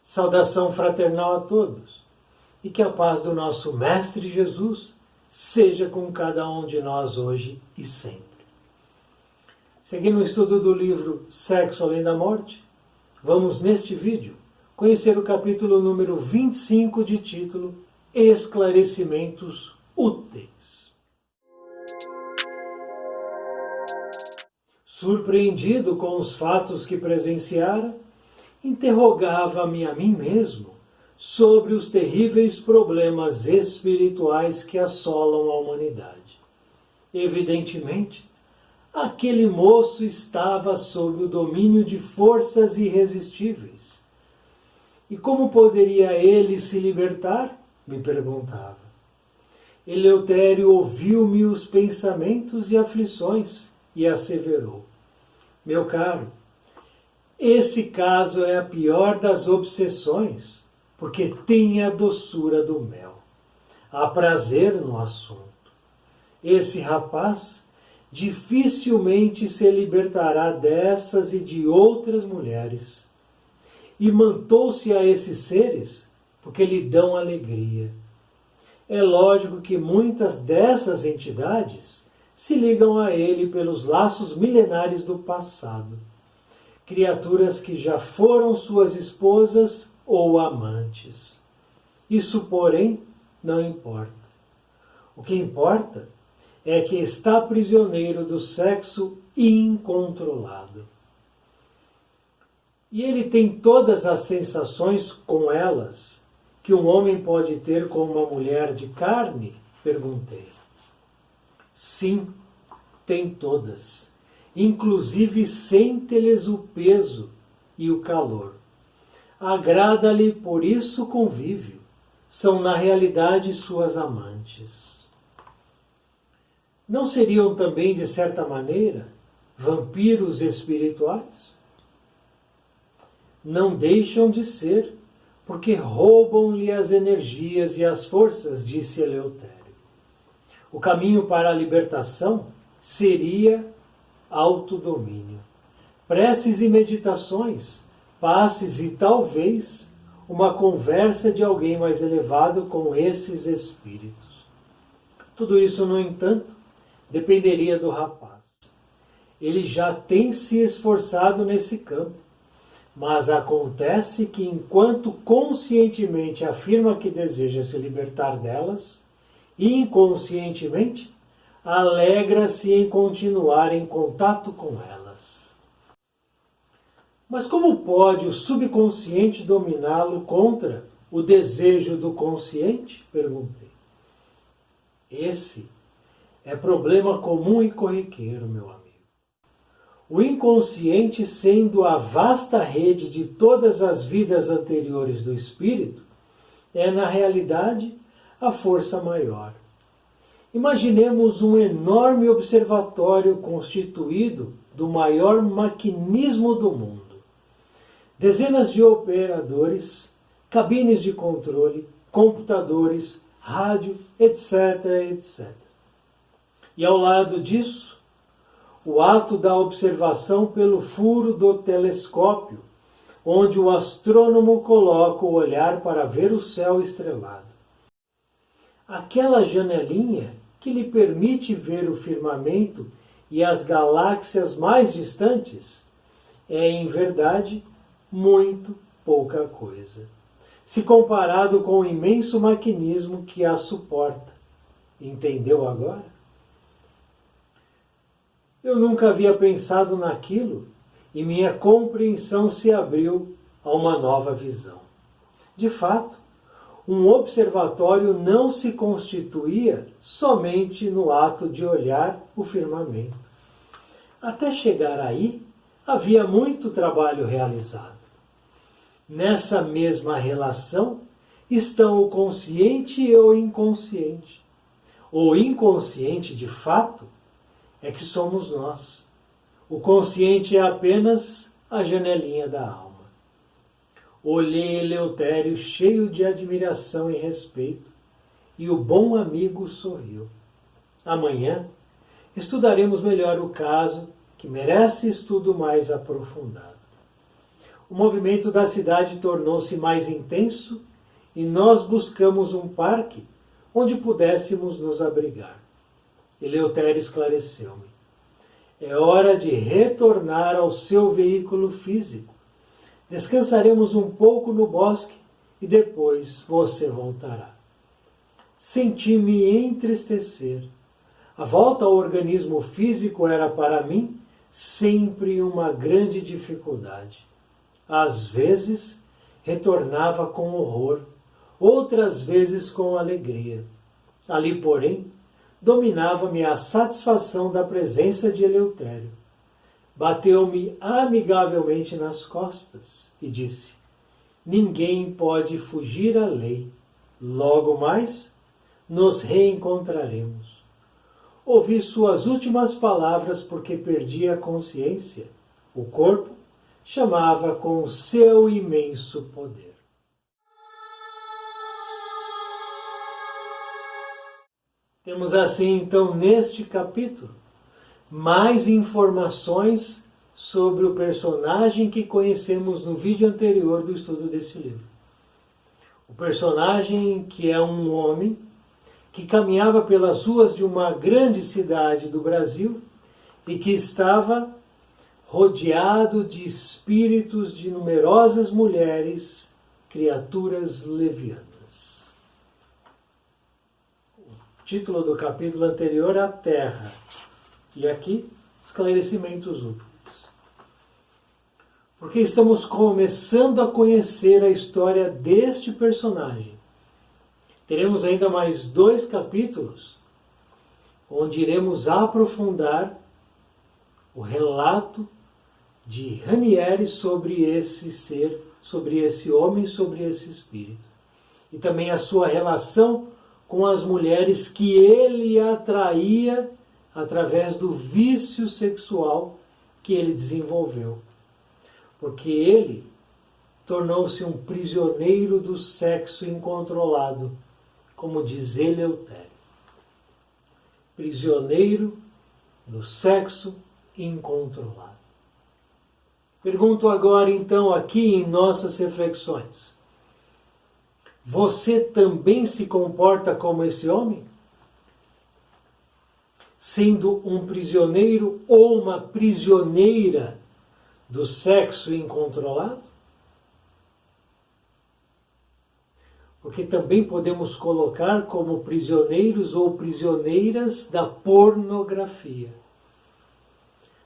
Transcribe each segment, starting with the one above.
Saudação fraternal a todos e que a paz do nosso Mestre Jesus seja com cada um de nós hoje e sempre. Seguindo o estudo do livro Sexo Além da Morte, vamos neste vídeo conhecer o capítulo número 25 de título Esclarecimentos Úteis. Surpreendido com os fatos que presenciara, interrogava-me a mim mesmo sobre os terríveis problemas espirituais que assolam a humanidade. Evidentemente, aquele moço estava sob o domínio de forças irresistíveis. E como poderia ele se libertar? Me perguntava. Eleutério ouviu-me os pensamentos e aflições e asseverou: meu caro, esse caso é a pior das obsessões, porque tem a doçura do mel. Há prazer no assunto. Esse rapaz dificilmente se libertará dessas e de outras mulheres. E mantou-se a esses seres porque lhe dão alegria. É lógico que muitas dessas entidades se ligam a ele pelos laços milenares do passado. Criaturas que já foram suas esposas ou amantes. Isso, porém, não importa. O que importa é que está prisioneiro do sexo incontrolado. E ele tem todas as sensações com elas que um homem pode ter com uma mulher de carne? Perguntei. Sim, tem todas. Inclusive sente-lhes o peso e o calor. Agrada-lhe por isso o convívio. São na realidade suas amantes. Não seriam também, de certa maneira, vampiros espirituais? Não deixam de ser, porque roubam-lhe as energias e as forças, disse Eleutério. O caminho para a libertação seria autodomínio. Preces e meditações, passes e talvez uma conversa de alguém mais elevado com esses espíritos. Tudo isso, no entanto, dependeria do rapaz. Ele já tem se esforçado nesse campo, mas acontece que enquanto conscientemente afirma que deseja se libertar delas, inconscientemente alegra-se em continuar em contato com elas. Mas como pode o subconsciente dominá-lo contra o desejo do consciente? Perguntei. Esse é problema comum e corriqueiro, meu amigo. O inconsciente, sendo a vasta rede de todas as vidas anteriores do espírito, é, na realidade, a força maior. Imaginemos um enorme observatório constituído do maior maquinismo do mundo. Dezenas de operadores, cabines de controle, computadores, rádio, etc., etc. E ao lado disso, o ato da observação pelo furo do telescópio, onde o astrônomo coloca o olhar para ver o céu estrelado. Aquela janelinha que lhe permite ver o firmamento e as galáxias mais distantes é, em verdade, muito pouca coisa, se comparado com o imenso maquinismo que a suporta. Entendeu agora? Eu nunca havia pensado naquilo e minha compreensão se abriu a uma nova visão. De fato, um observatório não se constituía somente no ato de olhar o firmamento. Até chegar aí, havia muito trabalho realizado. Nessa mesma relação estão o consciente e o inconsciente. O inconsciente, de fato, é que somos nós. O consciente é apenas a janelinha da alma. Olhei Eleutério cheio de admiração e respeito, e o bom amigo sorriu. Amanhã estudaremos melhor o caso, que merece estudo mais aprofundado. o movimento da cidade tornou-se mais intenso e nós buscamos um parque onde pudéssemos nos abrigar. Eleutério esclareceu-me. É hora de retornar ao seu veículo físico. Descansaremos um pouco no bosque e depois você voltará. Senti-me entristecer. A volta ao organismo físico era para mim sempre uma grande dificuldade. Às vezes, retornava com horror, outras vezes com alegria. Ali, porém, dominava-me a satisfação da presença de Eleutério. Bateu-me amigavelmente nas costas e disse: ninguém pode fugir à lei. Logo mais, nos reencontraremos. Ouvi suas últimas palavras porque perdi a consciência. O corpo chamava com seu imenso poder. Temos assim, então, neste capítulo, mais informações sobre o personagem que conhecemos no vídeo anterior do estudo deste livro. O personagem que é um homem que caminhava pelas ruas de uma grande cidade do Brasil e que estava rodeado de espíritos de numerosas mulheres, criaturas levianas. O título do capítulo anterior é A Terra. E aqui, esclarecimentos úteis. Porque estamos começando a conhecer a história deste personagem. Teremos ainda mais 2 capítulos, onde iremos aprofundar o relato de Ranieri sobre esse ser, sobre esse homem, sobre esse espírito. E também a sua relação com as mulheres que ele atraía através do vício sexual que ele desenvolveu. Porque ele tornou-se um prisioneiro do sexo incontrolado, como diz Eleutério. Prisioneiro do sexo incontrolado. Pergunto agora, então, aqui em nossas reflexões. Você também se comporta como esse homem? Sendo um prisioneiro ou uma prisioneira do sexo incontrolado? Porque também podemos colocar como prisioneiros ou prisioneiras da pornografia,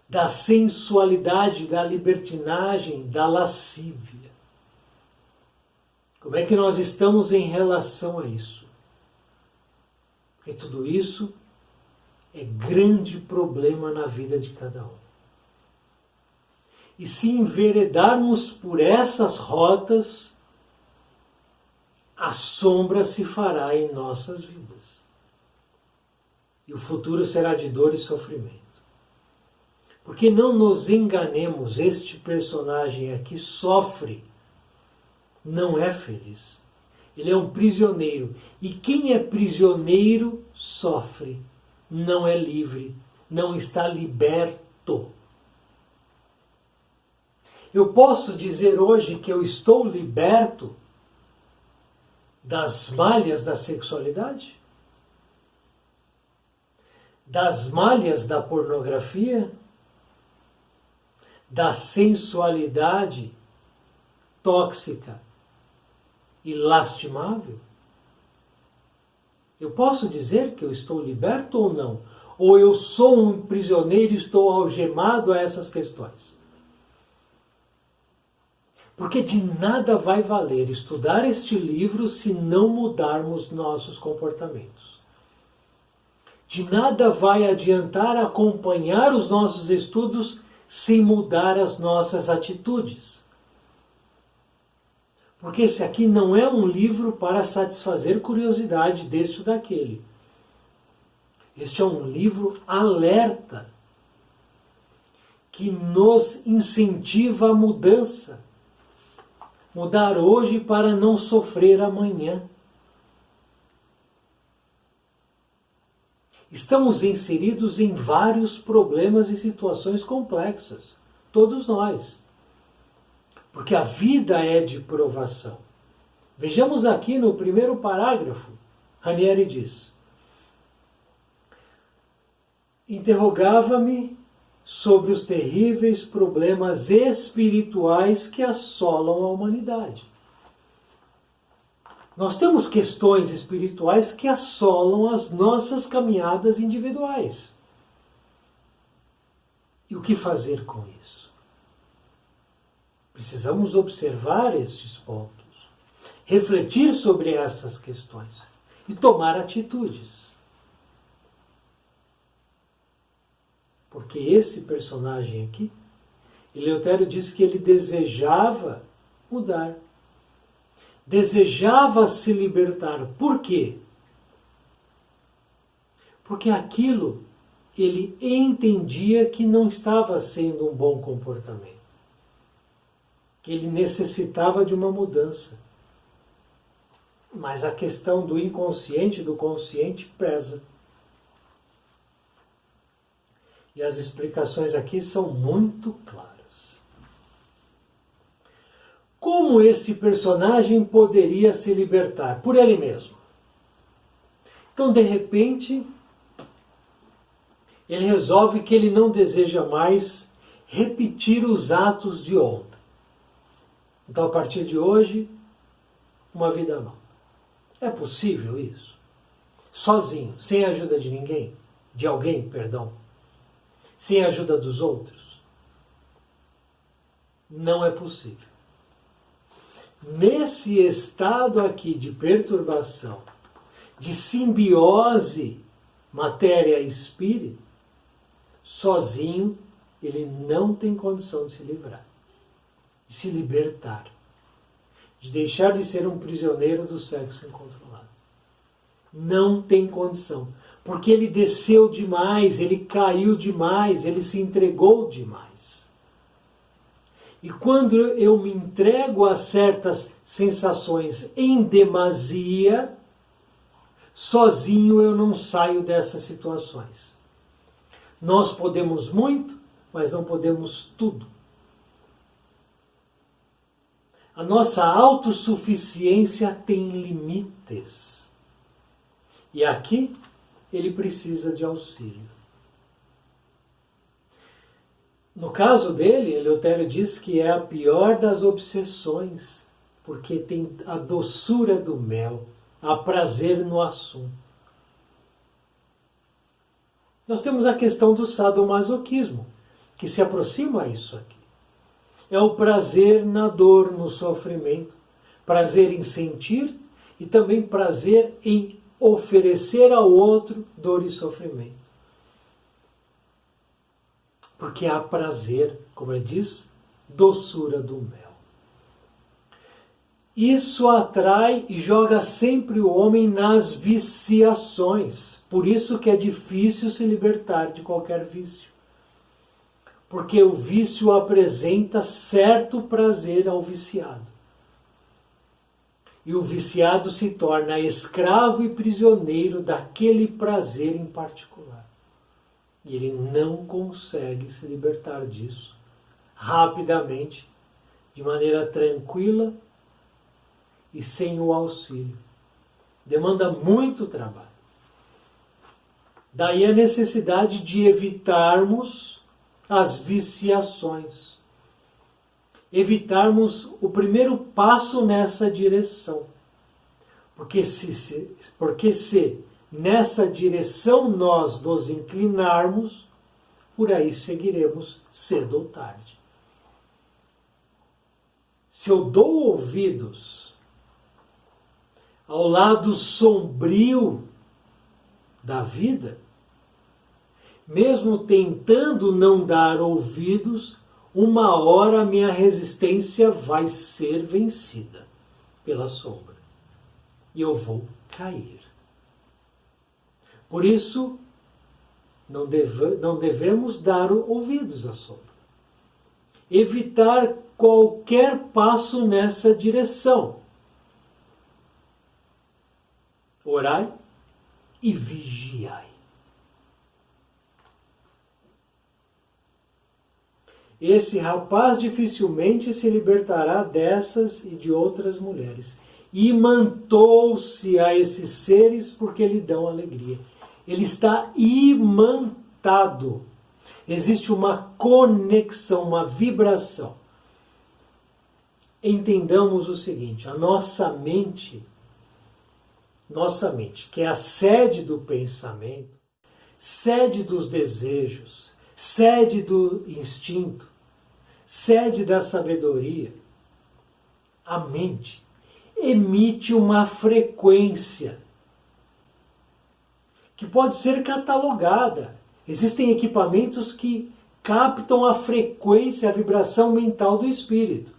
da sensualidade, da libertinagem, da lascívia. Como é que nós estamos em relação a isso? Porque tudo isso é grande problema na vida de cada um. E se enveredarmos por essas rotas, a sombra se fará em nossas vidas. E o futuro será de dor e sofrimento. Porque não nos enganemos, este personagem aqui sofre, não é feliz. Ele é um prisioneiro. E quem é prisioneiro sofre, não é livre, não está liberto. Eu posso dizer hoje que eu estou liberto das malhas da sexualidade? Das malhas da pornografia? Da sensualidade tóxica e lastimável? Eu posso dizer que eu estou liberto ou não? Ou eu sou um prisioneiro e estou algemado a essas questões? Porque de nada vai valer estudar este livro se não mudarmos nossos comportamentos. De nada vai adiantar acompanhar os nossos estudos sem mudar as nossas atitudes. Porque esse aqui não é um livro para satisfazer curiosidade deste ou daquele. Este é um livro alerta, que nos incentiva a mudança. Mudar hoje para não sofrer amanhã. Estamos inseridos em vários problemas e situações complexas. Todos nós. Porque a vida é de provação. Vejamos aqui no primeiro parágrafo, Ranieri diz: interrogava-me sobre os terríveis problemas espirituais que assolam a humanidade. Nós temos questões espirituais que assolam as nossas caminhadas individuais. E o que fazer com isso? Precisamos observar estes pontos, refletir sobre essas questões e tomar atitudes. Porque esse personagem aqui, Eleutério diz que ele desejava mudar. Desejava se libertar. Por quê? Porque aquilo ele entendia que não estava sendo um bom comportamento. Que ele necessitava de uma mudança. Mas a questão do inconsciente e do consciente pesa. E as explicações aqui são muito claras. Como esse personagem poderia se libertar? Por ele mesmo. Então, de repente, ele resolve que ele não deseja mais repetir os atos de ontem. Então, a partir de hoje, uma vida nova. É possível isso? Sozinho, sem a ajuda de ninguém? De alguém, perdão. Sem a ajuda dos outros? Não é possível. Nesse estado aqui de perturbação, de simbiose matéria e espírito, sozinho ele não tem condição de se livrar, de se libertar, de deixar de ser um prisioneiro do sexo incontrolado. Não tem condição, porque ele desceu demais, ele caiu demais, ele se entregou demais. E quando eu me entrego a certas sensações em demasia, sozinho eu não saio dessas situações. Nós podemos muito, mas não podemos tudo. A nossa autossuficiência tem limites. E aqui ele precisa de auxílio. No caso dele, Eleutério diz que é a pior das obsessões, porque tem a doçura do mel, há prazer no assunto. Nós temos a questão do sadomasoquismo, que se aproxima a isso aqui. É o prazer na dor, no sofrimento, prazer em sentir e também prazer em oferecer ao outro dor e sofrimento. Porque há prazer, como ele diz, doçura do mel. Isso atrai e joga sempre o homem nas viciações. Por isso que é difícil se libertar de qualquer vício. Porque o vício apresenta certo prazer ao viciado. E o viciado se torna escravo e prisioneiro daquele prazer em particular. E ele não consegue se libertar disso rapidamente, de maneira tranquila e sem o auxílio. Demanda muito trabalho. Daí a necessidade de evitarmos as viciações. Evitarmos o primeiro passo nessa direção. Porque se nessa direção nós nos inclinarmos, por aí seguiremos cedo ou tarde. Se eu dou ouvidos ao lado sombrio da vida, mesmo tentando não dar ouvidos, uma hora a minha resistência vai ser vencida pela sombra. E eu vou cair. Por isso, não devemos dar ouvidos à sombra. Evitar qualquer passo nessa direção. Orai e vigiai. esse rapaz dificilmente se libertará dessas e de outras mulheres. Imantou-se a esses seres porque lhe dão alegria. Ele está imantado. Existe uma conexão, uma vibração. Entendamos o seguinte, a nossa mente, que é a sede do pensamento, sede dos desejos, sede do instinto, sede da sabedoria, a mente emite uma frequência que pode ser catalogada. Existem equipamentos que captam a frequência, a vibração mental do espírito.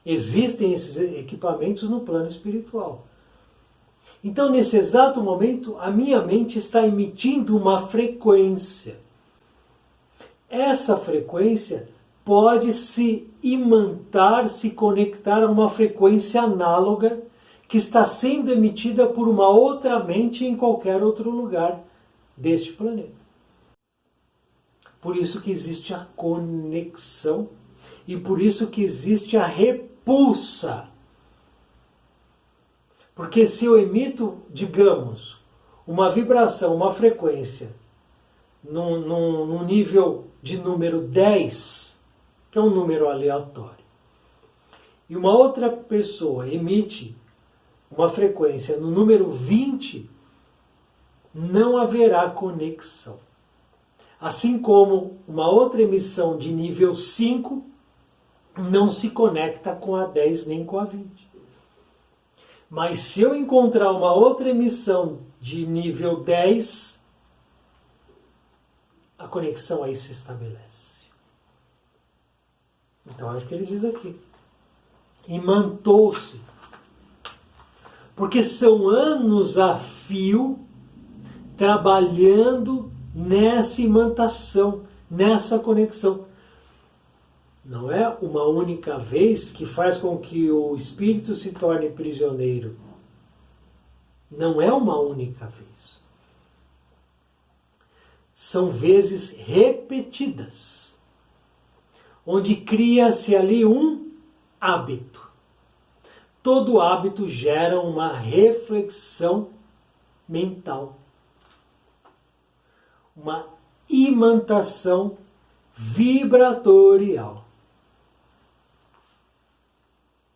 Existem esses equipamentos no plano espiritual. Então, nesse exato momento, a minha mente está emitindo uma frequência. Essa frequência pode se imantar, se conectar a uma frequência análoga que está sendo emitida por uma outra mente em qualquer outro lugar deste planeta. Por isso que existe a conexão e por isso que existe a repulsa. Porque se eu emito, digamos, uma vibração, uma frequência, num nível de número 10, que é um número aleatório, e uma outra pessoa emite uma frequência no número 20, não haverá conexão. Assim como uma outra emissão de nível 5 não se conecta com a 10 nem com a 20. Mas se eu encontrar uma outra emissão de nível 10, a conexão aí se estabelece. Então, acho que ele diz aqui. Imantou-se. Porque são anos a fio trabalhando nessa imantação, nessa conexão. Não é uma única vez que faz com que o espírito se torne prisioneiro. Não é uma única vez. São vezes repetidas, onde cria-se ali um hábito. Todo hábito gera uma reflexão mental, uma imantação vibratorial.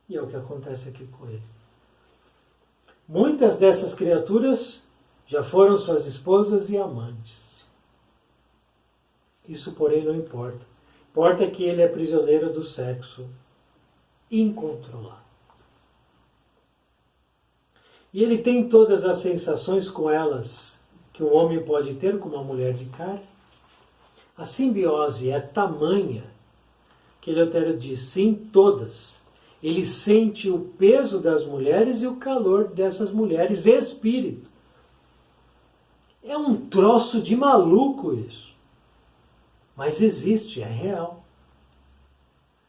E é o que acontece aqui com ele. Muitas dessas criaturas já foram suas esposas e amantes. Isso, porém, não importa. Importa que ele é prisioneiro do sexo incontrolável. E ele tem todas as sensações com elas que um homem pode ter com uma mulher de carne. A simbiose é tamanha que Eleutério diz, sim, todas. Ele sente o peso das mulheres e o calor dessas mulheres, espírito. É um troço de maluco isso. Mas existe, é real.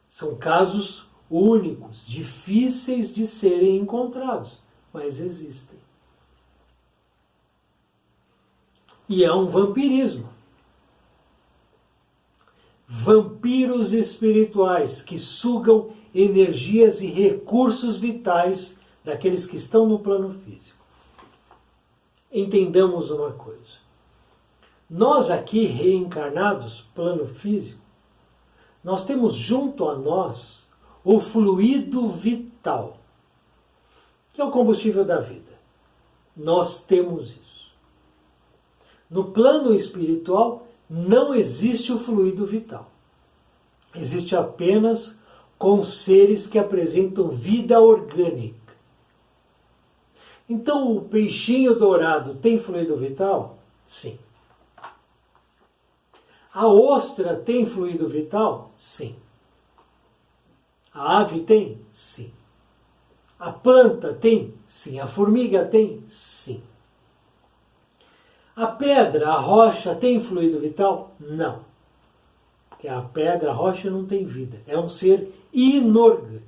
São casos únicos, difíceis de serem encontrados, mas existem. E é um vampirismo. Vampiros espirituais que sugam energias e recursos vitais daqueles que estão no plano físico. Entendamos uma coisa. Nós aqui, reencarnados, plano físico, nós temos junto a nós o fluido vital, que é o combustível da vida. Nós temos isso. No plano espiritual, não existe o fluido vital. Existe apenas com seres que apresentam vida orgânica. Então, o peixinho dourado tem fluido vital? Sim. A ostra tem fluido vital? Sim. A ave tem? Sim. A planta tem? Sim. A formiga tem? Sim. A pedra, a rocha tem fluido vital? Não. Porque a pedra, a rocha não tem vida. É um ser inorgânico.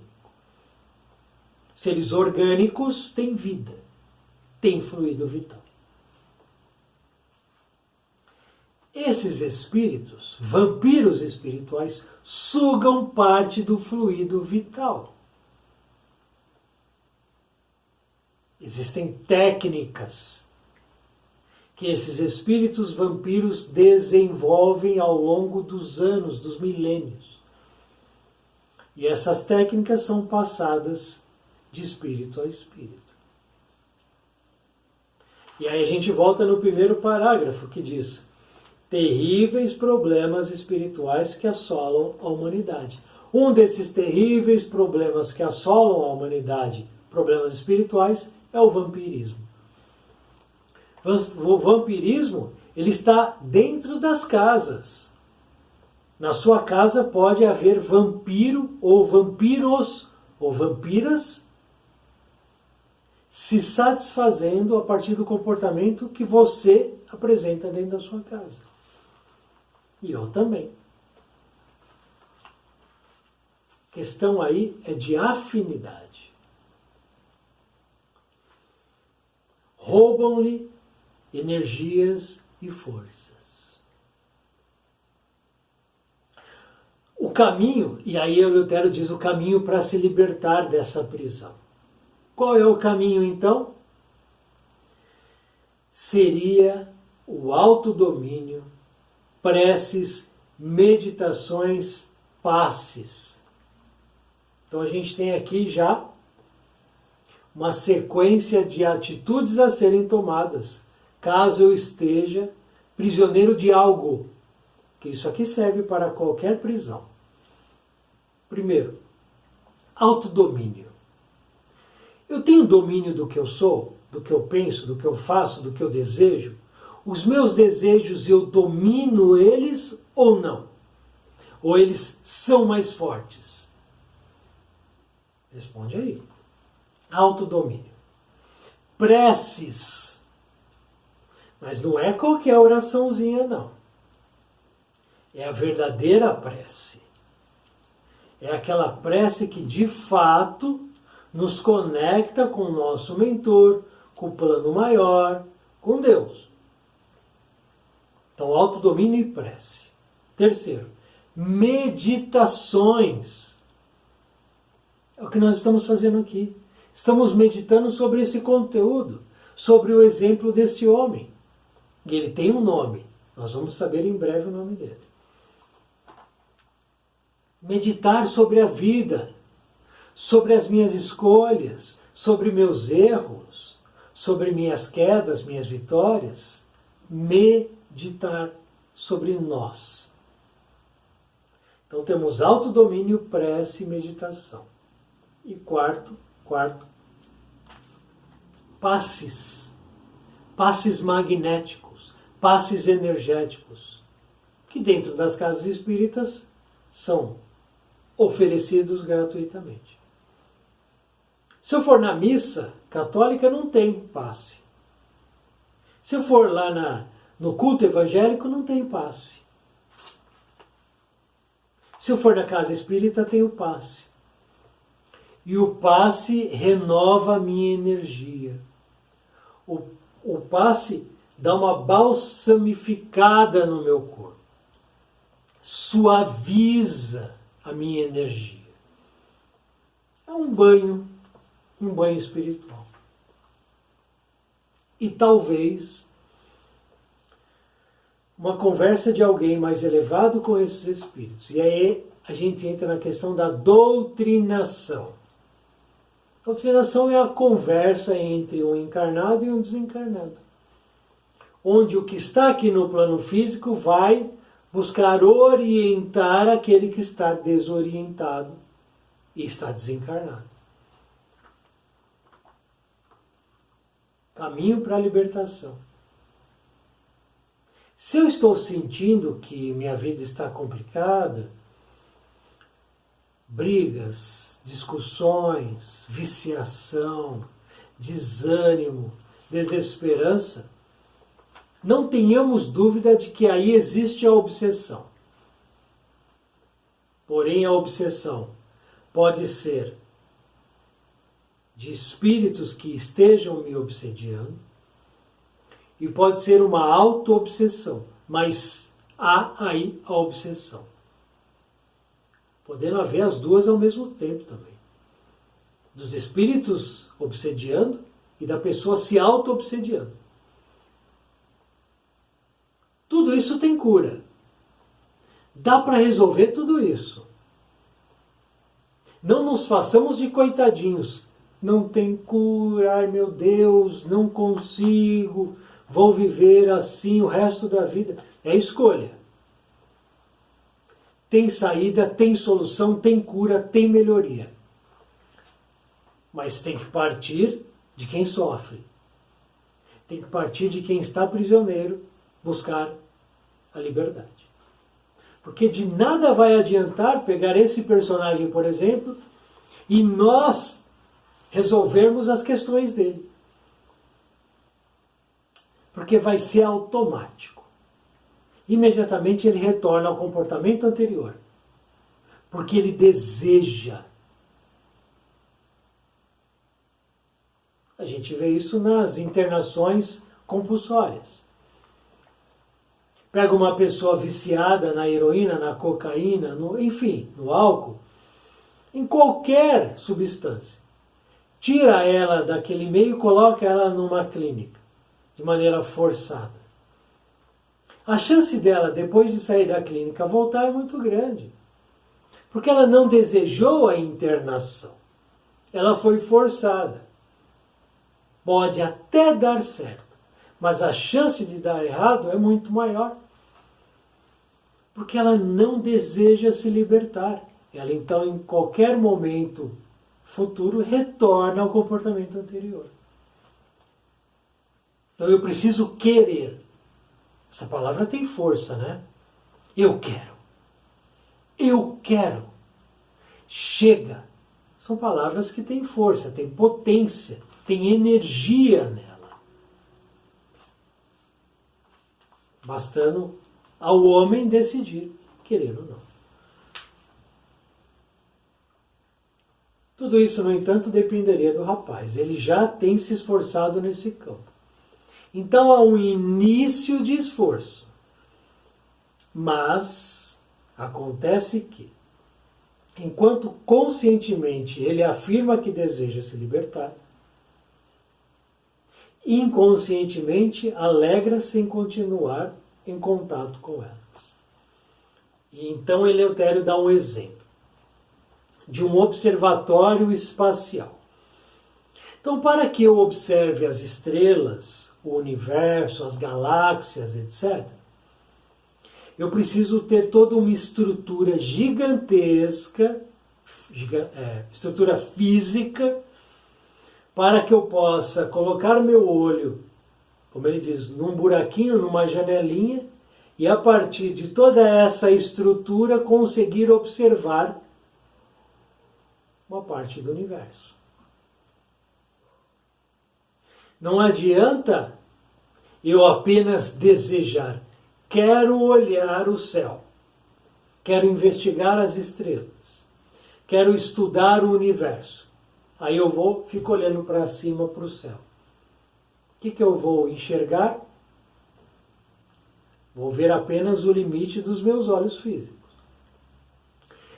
Seres orgânicos têm vida. Têm fluido vital. esses espíritos, vampiros espirituais, sugam parte do fluido vital. Existem técnicas que esses espíritos vampiros desenvolvem ao longo dos anos, dos milênios. E essas técnicas são passadas de espírito a espírito. E aí a gente volta no primeiro parágrafo que diz: terríveis problemas espirituais que assolam a humanidade. Um desses terríveis problemas que assolam a humanidade, problemas espirituais, é o vampirismo. O vampirismo, ele está dentro das casas. Na sua casa pode haver vampiro ou vampiros ou vampiras se satisfazendo a partir do comportamento que você apresenta dentro da sua casa. E eu também. A questão aí é de afinidade. Roubam-lhe energias e forças. O caminho, e aí Eleutério diz o caminho para se libertar dessa prisão. Qual é o caminho então? Seria o autodomínio, preces, meditações, passes. Então a gente tem aqui já uma sequência de atitudes a serem tomadas, caso eu esteja prisioneiro de algo, que isso aqui serve para qualquer prisão. Primeiro, autodomínio. Eu tenho domínio do que eu sou, do que eu penso, do que eu faço, do que eu desejo? Os meus desejos, eu domino eles ou não? Ou eles são mais fortes? Responde aí. Autodomínio. Preces. Mas não é qualquer oraçãozinha, não. É a verdadeira prece. É aquela prece que, de fato, nos conecta com o nosso mentor, com o plano maior, com Deus. Então, autodomínio e prece. Terceiro, meditações. É o que nós estamos fazendo aqui. Estamos meditando sobre esse conteúdo, sobre o exemplo desse homem. E ele tem um nome. Nós vamos saber em breve o nome dele. Meditar sobre a vida, sobre as minhas escolhas, sobre meus erros, sobre minhas quedas, minhas vitórias. Meditar sobre nós. Então temos autodomínio, prece e meditação. E quarto, passes. Passes magnéticos, passes energéticos, que dentro das casas espíritas são oferecidos gratuitamente. Se eu for na missa católica, não tem passe. Se eu for lá no culto evangélico, não tem passe. Se eu for na casa espírita, tem o passe. E o passe renova a minha energia. O passe dá uma balsamificada no meu corpo. Suaviza a minha energia. É um banho espiritual. E talvez uma conversa de alguém mais elevado com esses espíritos. E aí a gente entra na questão da doutrinação. A doutrinação é a conversa entre um encarnado e um desencarnado. Onde o que está aqui no plano físico vai buscar orientar aquele que está desorientado e está desencarnado. Caminho para a libertação. Se eu estou sentindo que minha vida está complicada, brigas, discussões, viciação, desânimo, desesperança, não tenhamos dúvida de que aí existe a obsessão. Porém, a obsessão pode ser de espíritos que estejam me obsediando e pode ser uma auto-obsessão. Mas há aí a obsessão. Podendo haver as duas ao mesmo tempo também. Dos espíritos obsediando e da pessoa se auto-obsediando. Tudo isso tem cura. Dá para resolver tudo isso. Não nos façamos de coitadinhos. Não tem cura, ai meu Deus, não consigo, vou viver assim o resto da vida. É escolha. Tem saída, tem solução, tem cura, tem melhoria. Mas tem que partir de quem sofre. Tem que partir de quem está prisioneiro, buscar a liberdade. Porque de nada vai adiantar pegar esse personagem, por exemplo, e nós resolvermos as questões dele. Porque vai ser automático. Imediatamente ele retorna ao comportamento anterior. Porque ele deseja. A gente vê isso nas internações compulsórias. Pega uma pessoa viciada na heroína, na cocaína, enfim, no álcool, em qualquer substância. Tira ela daquele meio e coloca ela numa clínica, de maneira forçada. A chance dela, depois de sair da clínica, voltar é muito grande. Porque ela não desejou a internação. Ela foi forçada. Pode até dar certo, mas a chance de dar errado é muito maior. Porque ela não deseja se libertar. Ela então, em qualquer momento futuro, retorna ao comportamento anterior. Então eu preciso querer. Essa palavra tem força, né? Eu quero. Eu quero. Chega. São palavras que têm força, têm potência, têm energia nela. Bastando ao homem decidir querer ou não. Tudo isso, no entanto, dependeria do rapaz. Ele já tem se esforçado nesse campo. Então há um início de esforço. Mas acontece que, enquanto conscientemente ele afirma que deseja se libertar, inconscientemente alegra-se em continuar em contato com elas. E então Eleutério dá um exemplo de um observatório espacial. Então, para que eu observe as estrelas, o universo, as galáxias, etc., eu preciso ter toda uma estrutura gigantesca, estrutura física, para que eu possa colocar meu olho, como ele diz, num buraquinho, numa janelinha, e a partir de toda essa estrutura conseguir observar uma parte do universo. Não adianta eu apenas desejar. Quero olhar o céu. Quero investigar as estrelas. Quero estudar o universo. Aí eu fico olhando para cima, para o céu. O que eu vou enxergar? Vou ver apenas o limite dos meus olhos físicos.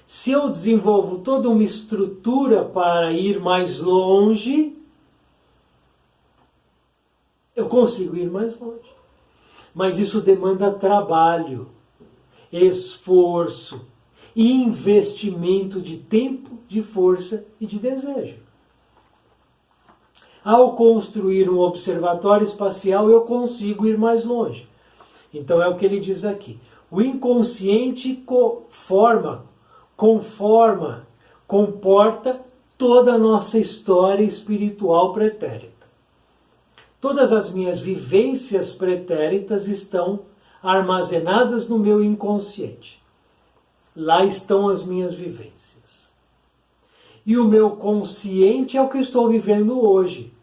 Se eu desenvolvo toda uma estrutura para ir mais longe, eu consigo ir mais longe. Mas isso demanda trabalho, esforço e investimento de tempo, de força e de desejo. Ao construir um observatório espacial, eu consigo ir mais longe. Então é o que ele diz aqui. O inconsciente comporta toda a nossa história espiritual pretérita. Todas as minhas vivências pretéritas estão armazenadas no meu inconsciente. Lá estão as minhas vivências. E o meu consciente é o que estou vivendo hoje.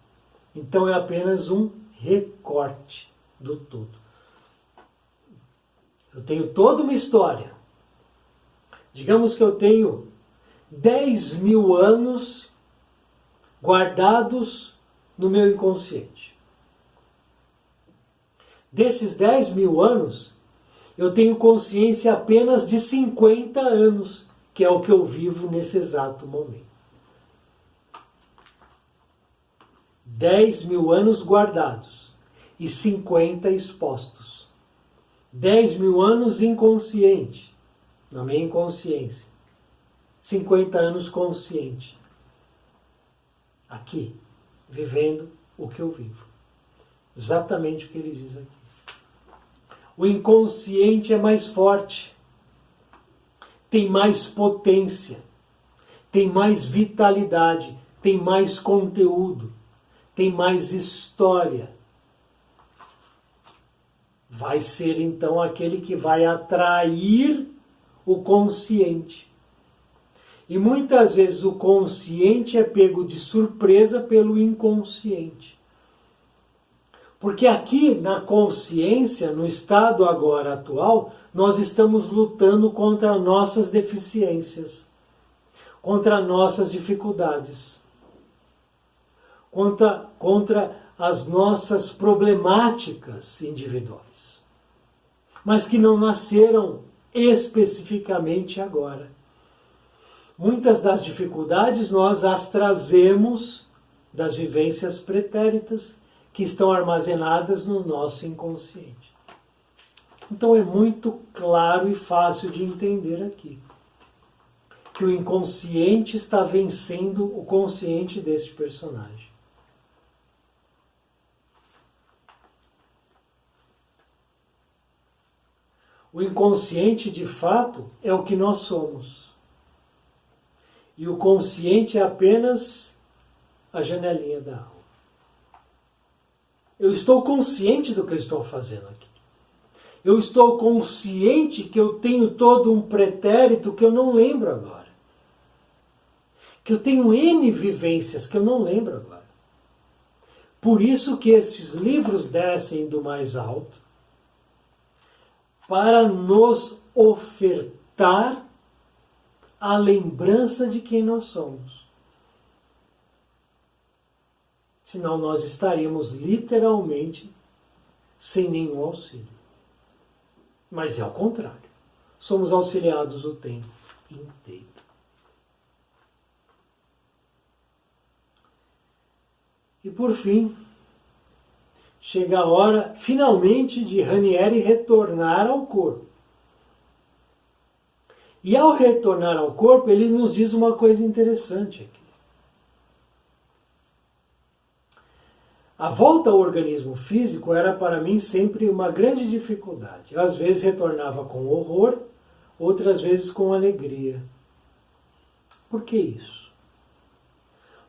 Então é apenas um recorte do todo. Eu tenho toda uma história. Digamos que eu tenho 10.000 anos guardados no meu inconsciente. Desses 10.000 anos, eu tenho consciência apenas de 50 anos, que é o que eu vivo nesse exato momento. 10 mil anos guardados e 50 expostos. 10 mil anos inconsciente, na minha inconsciência. 50 anos consciente. Aqui, vivendo o que eu vivo. Exatamente o que ele diz aqui. O inconsciente é mais forte, tem mais potência, tem mais vitalidade, tem mais conteúdo, tem mais história. Vai ser então aquele que vai atrair o consciente. E muitas vezes o consciente é pego de surpresa pelo inconsciente. Porque aqui na consciência, no estado agora atual, nós estamos lutando contra nossas deficiências, contra nossas dificuldades, contra as nossas problemáticas individuais, mas que não nasceram especificamente agora. Muitas das dificuldades nós as trazemos das vivências pretéritas, que estão armazenadas no nosso inconsciente. Então é muito claro e fácil de entender aqui que o inconsciente está vencendo o consciente deste personagem. O inconsciente, de fato, é o que nós somos. E o consciente é apenas a janelinha da alma. Eu estou consciente do que eu estou fazendo aqui. Eu estou consciente que eu tenho todo um pretérito que eu não lembro agora. Que eu tenho N vivências que eu não lembro agora. Por isso que estes livros descem do mais alto para nos ofertar a lembrança de quem nós somos. Senão nós estaríamos literalmente sem nenhum auxílio. Mas é ao contrário. Somos auxiliados o tempo inteiro. E por fim, chega a hora finalmente de Ranieri retornar ao corpo. E ao retornar ao corpo, ele nos diz uma coisa interessante aqui. A volta ao organismo físico era para mim sempre uma grande dificuldade. Às vezes retornava com horror, outras vezes com alegria. Por que isso?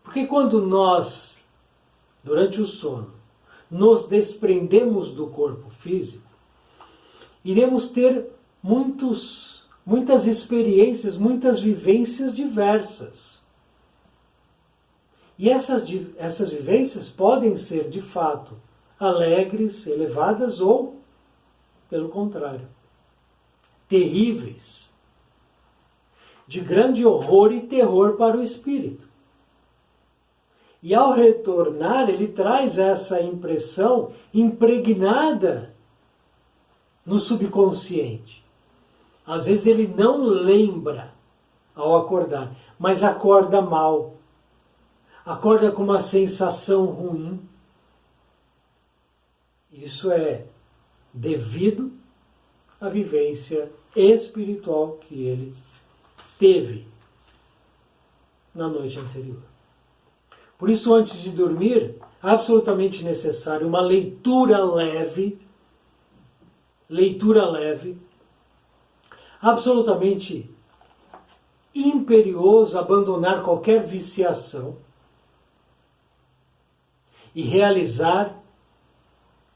Porque quando nós, durante o sono, nos desprendemos do corpo físico, iremos ter muitas experiências, muitas vivências diversas. E essas vivências podem ser, de fato, alegres, elevadas ou, pelo contrário, terríveis, de grande horror e terror para o espírito. E ao retornar, ele traz essa impressão impregnada no subconsciente. Às vezes ele não lembra ao acordar, mas acorda mal. Acorda com uma sensação ruim. Isso é devido à vivência espiritual que ele teve na noite anterior. Por isso, antes de dormir, absolutamente necessário uma leitura leve, absolutamente imperioso abandonar qualquer viciação e realizar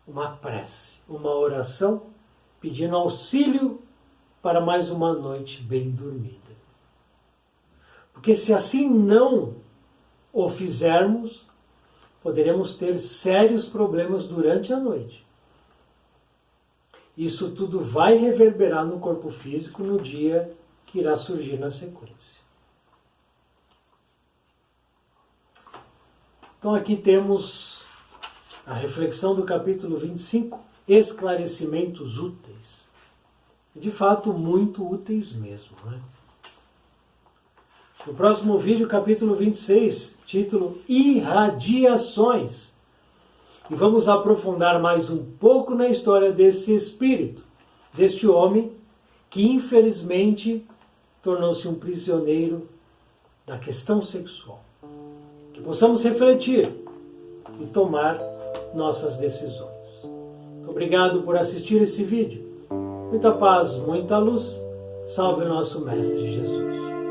uma prece, uma oração, pedindo auxílio para mais uma noite bem dormida. Porque se assim não o fizermos, poderemos ter sérios problemas durante a noite. Isso tudo vai reverberar no corpo físico no dia que irá surgir na sequência. Então aqui temos a reflexão do capítulo 25, esclarecimentos úteis. De fato, muito úteis mesmo, né? No próximo vídeo, capítulo 26, título Irradiações. E vamos aprofundar mais um pouco na história desse espírito, deste homem que infelizmente tornou-se um prisioneiro da questão sexual. Que possamos refletir e tomar nossas decisões. Muito obrigado por assistir esse vídeo. Muita paz, muita luz. Salve nosso Mestre Jesus.